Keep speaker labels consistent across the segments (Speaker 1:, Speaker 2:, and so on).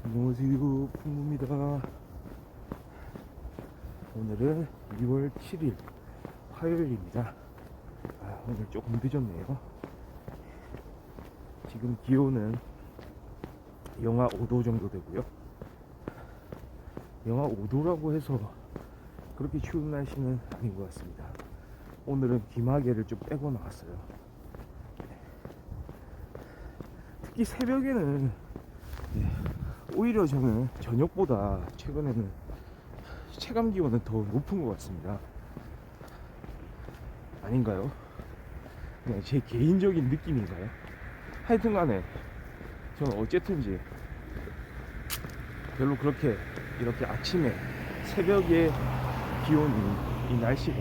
Speaker 1: 안녕하세요, 풍구입니다. 오늘은 2월 7일 화요일입니다. 오늘 조금 늦었네요. 지금 기온은 영하 5도 정도 되고요. 영하 5도라고 해서 그렇게 추운 날씨는 아닌 것 같습니다. 오늘은 기마개를 좀 빼고 나왔어요. 특히 새벽에는 오히려 저는 저녁보다 최근에는 체감 기온은 더 높은 것 같습니다. 아닌가요? 그냥 제 개인적인 느낌인가요? 하여튼 간에 저는 어쨌든지 별로 그렇게 이렇게 아침에 새벽에 기온이 이 날씨가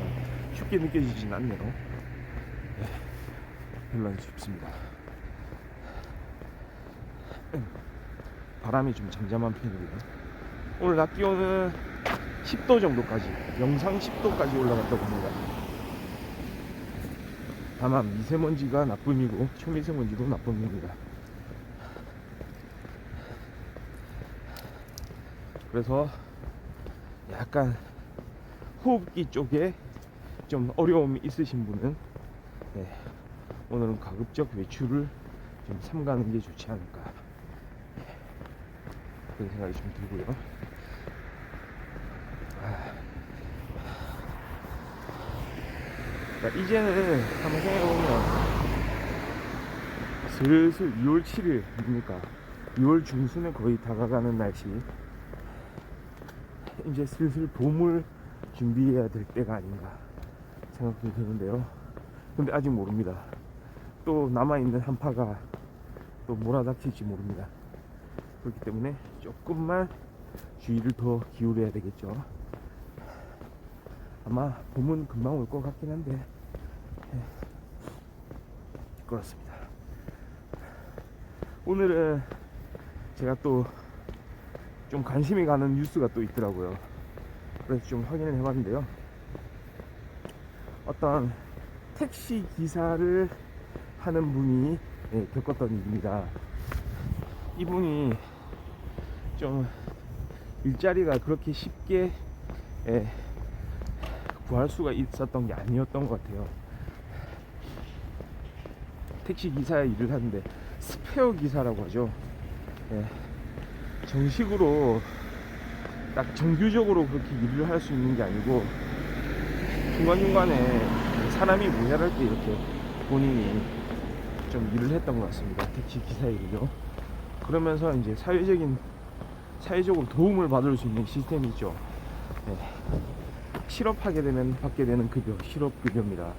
Speaker 1: 춥게 느껴지진 않네요. 별로 안 춥습니다. 바람이 좀 잠잠한 편이고요. 오늘 낮 기온은 10도 정도까지, 영상 10도까지 올라갔다고 합니다. 다만 미세먼지가 나쁨이고 초미세먼지도 나쁨입니다. 그래서 약간 호흡기 쪽에 좀 어려움이 있으신 분은 오늘은 가급적 외출을 좀 삼가는 게 좋지 않을까, 그런 생각이 좀 들고요. 그러니까 이제는 한번 생각해보면 슬슬 2월 7일입니까? 2월 중순에 거의 다가가는 날씨. 이제 슬슬 봄을 준비해야 될 때가 아닌가 생각도 드는데요. 근데 아직 모릅니다. 또 남아있는 한파가 또 몰아닥칠지 모릅니다. 그렇기 때문에 조금만 주의를 더 기울여야 되겠죠. 아마 봄은 금방 올 것 같긴 한데 그렇습니다. 오늘은 제가 또 좀 관심이 가는 뉴스가 또 있더라고요. 그래서 좀 확인을 해봤는데요. 어떤 택시 기사를 하는 분이 겪었던 일입니다. 이분이 좀 일자리가 그렇게 쉽게 구할 수가 있었던 게 아니었던 것 같아요. 택시 기사 일을 하는데 스페어 기사라고 하죠. 정식으로 딱 정규적으로 그렇게 일을 할 수 있는 게 아니고 중간중간에 사람이 모자랄 때 이렇게 본인이 좀 일을 했던 것 같습니다. 택시 기사 일이요. 그러면서 이제 사회적으로 도움을 받을 수 있는 시스템이 있죠. 실업하게 되면 받게 되는 급여, 실업급여입니다.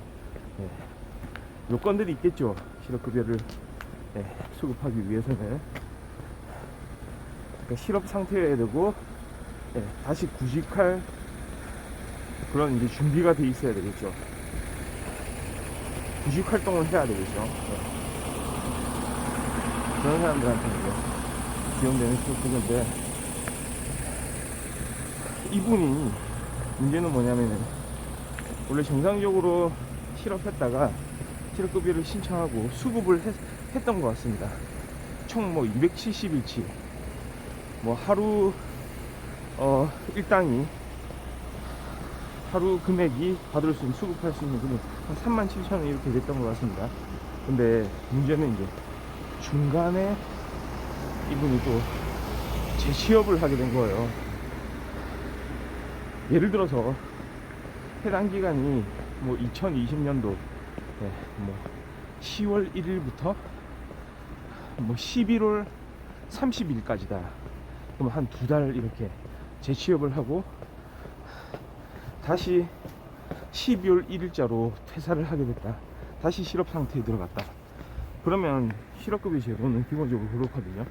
Speaker 1: 요건들이 있겠죠. 실업급여를 수급하기 위해서는. 그러니까 실업 상태여야 되고, 다시 구직할 그런 이제 준비가 돼 있어야 되겠죠. 구직 활동을 해야 되겠죠. 그런 사람들한테 이제 지원되는 실업급여인데, 이분이 문제는 뭐냐면은 원래 정상적으로 실업했다가 실업급여를 신청하고 수급을 했던 것 같습니다. 총 뭐 270일치 뭐 하루 일당이 하루 금액이 받을 수 있는, 수급할 수 있는 금액 한 37,000원 이렇게 됐던 것 같습니다. 근데 문제는 이제 중간에 이분이 또 재취업을 하게 된 거예요. 예를 들어서 해당 기간이 뭐 2020년도 뭐 10월 1일부터 뭐 11월 30일까지다. 그럼 한 2달 이렇게 재취업을 하고 다시 12월 1일자로 퇴사를 하게 됐다. 다시 실업 상태에 들어갔다. 그러면 실업급여 제도는 기본적으로 그렇거든요.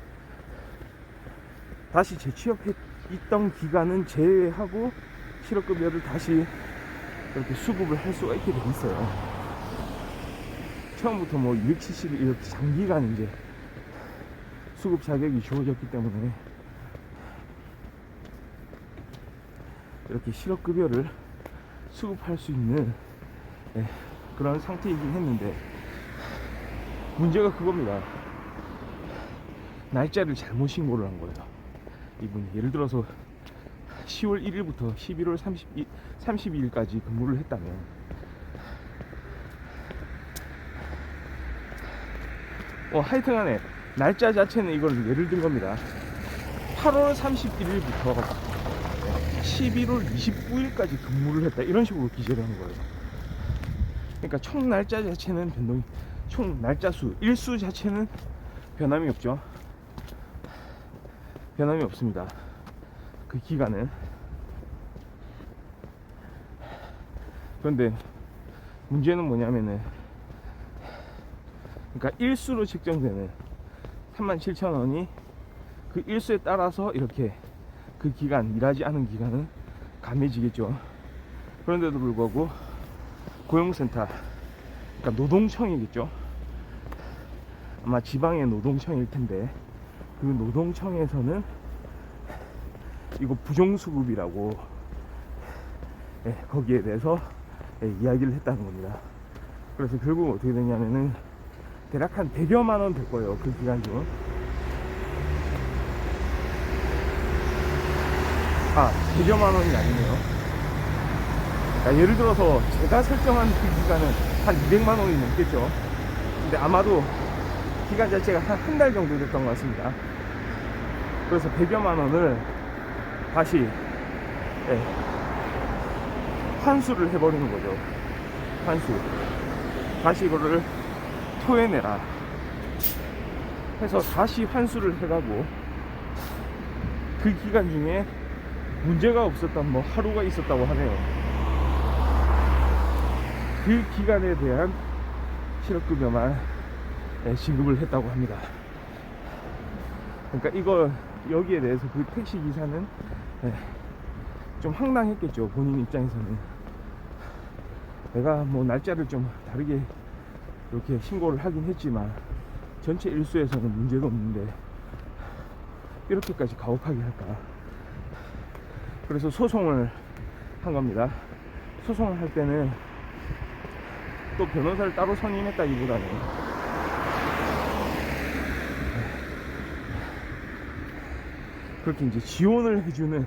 Speaker 1: 다시 재취업했던 기간은 제외하고 실업급여를 다시 이렇게 수급을 할 수가 있게 돼 있어요. 처음부터 뭐 270일 이렇게 장기간 이제 수급 자격이 주어졌기 때문에 이렇게 실업급여를 수급할 수 있는 그런 상태이긴 했는데, 문제가 그겁니다. 날짜를 잘못 신고를 한 거예요. 이분이 예를 들어서 10월 1일부터 11월 32일까지 근무를 했다면 하여튼간에 날짜 자체는 이걸 예를 든 겁니다. 8월 31일부터 11월 29일까지 근무를 했다, 이런 식으로 기재를 한 거예요. 그러니까 총 날짜 자체는 총 날짜 수, 일수 자체는 변함이 없죠. 변함이 없습니다. 그 기간은. 그런데 문제는 뭐냐면은, 그러니까 일수로 책정되는 37,000원이 그 일수에 따라서 이렇게 그 기간, 일하지 않은 기간은 감해지겠죠. 그런데도 불구하고 고용센터, 그러니까 노동청이겠죠. 아마 지방의 노동청일 텐데, 그 노동청에서는 이거 부정수급이라고 거기에 대해서 이야기를 했다는 겁니다. 그래서 결국 어떻게 되냐면은 대략 한 100여만 원 될 거예요, 그 기간 중. 100여만 원이 아니네요. 그러니까 예를 들어서 제가 설정한 그 기간은 한 200만 원이 넘겠죠. 근데 아마도 기간 자체가 한 달 정도 됐던 것 같습니다. 그래서 100여만 원을 다시 환수를 해버리는 거죠. 환수. 다시 이거를 토해내라 해서 다시 환수를 해가고, 그 기간 중에 문제가 없었던 하루가 있었다고 하네요. 그 기간에 대한 실업급여만 지급을 했다고 합니다. 그러니까 이거 여기에 대해서 그 택시기사는 좀 황당했겠죠. 본인 입장에서는 내가 날짜를 좀 다르게 이렇게 신고를 하긴 했지만 전체 일수에서는 문제가 없는데 이렇게까지 가혹하게 할까. 그래서 소송을 한 겁니다. 소송을 할 때는 또 변호사를 따로 선임했다기보다는 그렇게 이제 지원을 해주는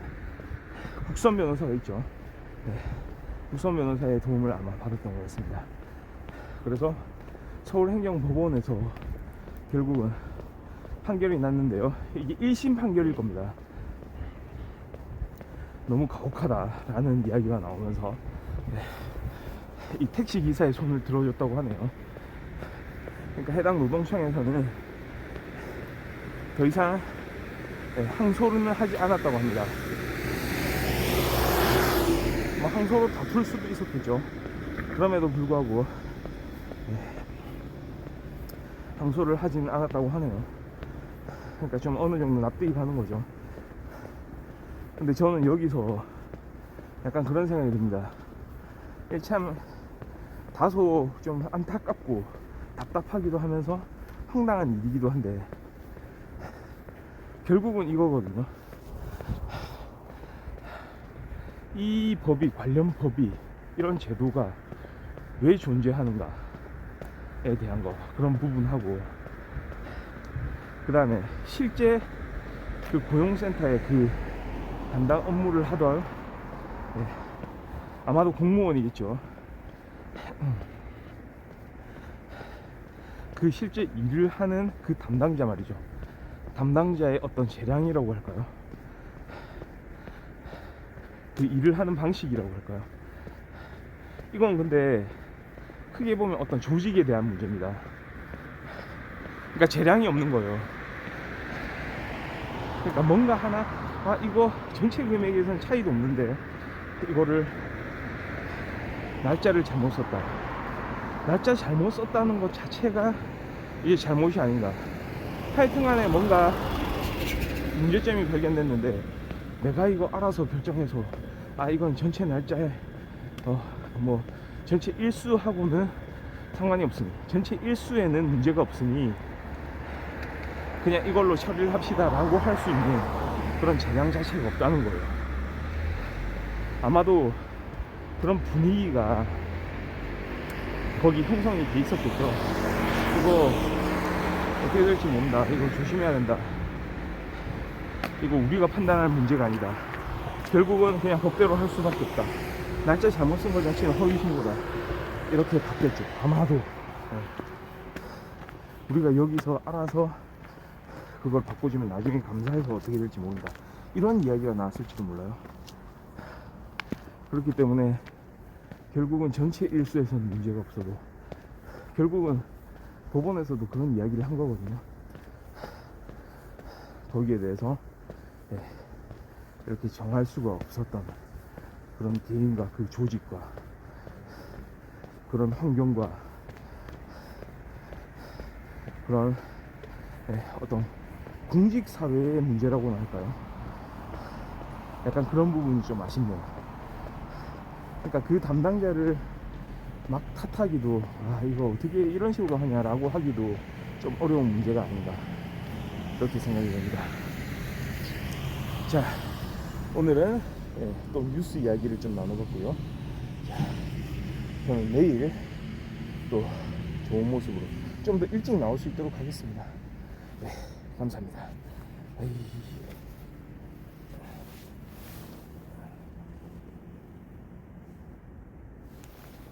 Speaker 1: 국선 변호사가 있죠. 국선 변호사의 도움을 아마 받았던 것 같습니다. 그래서 서울행정법원에서 결국은 판결이 났는데요, 이게 1심 판결일 겁니다. 너무 가혹하다라는 이야기가 나오면서 이 택시기사의 손을 들어줬다고 하네요. 그러니까 해당 노동청에서는 더 이상 항소는 하지 않았다고 합니다. 항소로 다툴 수도 있었겠죠. 그럼에도 불구하고 항소를 하지는 않았다고 하네요. 그러니까 좀 어느 정도 납득이 가는 거죠. 근데 저는 여기서 약간 그런 생각이 듭니다. 참 다소 좀 안타깝고 답답하기도 하면서 황당한 일이기도 한데, 결국은 이거거든요. 이 법이, 관련 법이, 이런 제도가 왜 존재하는가에 대한 거, 그런 부분하고, 그 다음에 실제 그 고용센터의 그 담당 업무를 하던 아마도 공무원이겠죠. 그 실제 일을 하는 그 담당자 말이죠. 담당자의 어떤 재량이라고 할까요? 그 일을 하는 방식이라고 할까요? 이건 근데 크게 보면 어떤 조직에 대한 문제입니다. 그러니까 재량이 없는 거예요. 그러니까 뭔가 하나, 이거 전체 금액에서는 차이도 없는데 이거를 날짜를 잘못 썼다, 날짜 잘못 썼다는 것 자체가 이게 잘못이 아닌가. 하여튼간에 뭔가 문제점이 발견됐는데 내가 이거 알아서 결정해서 이건 전체 날짜에 전체 일수하고는 상관이 없으니, 전체 일수에는 문제가 없으니 그냥 이걸로 처리를 합시다 라고 할 수 있는 그런 재량 자체가 없다는 거예요. 아마도 그런 분위기가 거기 형성이 돼 있었겠죠. 이거 어떻게 될지 모른다, 이거 조심해야 된다, 이거 우리가 판단할 문제가 아니다. 결국은 그냥 법대로 할 수밖에 없다. 날짜 잘못 쓴 것 자체는 허위신고다. 이렇게 바뀌었죠. 아마도. 우리가 여기서 알아서 그걸 바꿔주면 나중에 감사해서 어떻게 될지 모른다. 이런 이야기가 나왔을지도 몰라요. 그렇기 때문에 결국은 전체 일수에서는 문제가 없어도 결국은 법원에서도 그런 이야기를 한 거거든요. 거기에 대해서 이렇게 정할 수가 없었던 그런 개인과 그 조직과 그런 환경과 그런 어떤 공직사회의 문제라고나 할까요? 약간 그런 부분이 좀 아쉽네요. 그러니까 그 담당자를 막 탓하기도 이거 어떻게 이런 식으로 하냐라고 하기도 좀 어려운 문제가 아닌가 그렇게 생각이 됩니다. 자, 오늘은 또 뉴스 이야기를 좀 나눠봤고요. 자, 저는 내일 또 좋은 모습으로 좀 더 일찍 나올 수 있도록 하겠습니다. 네, 감사합니다. 에이.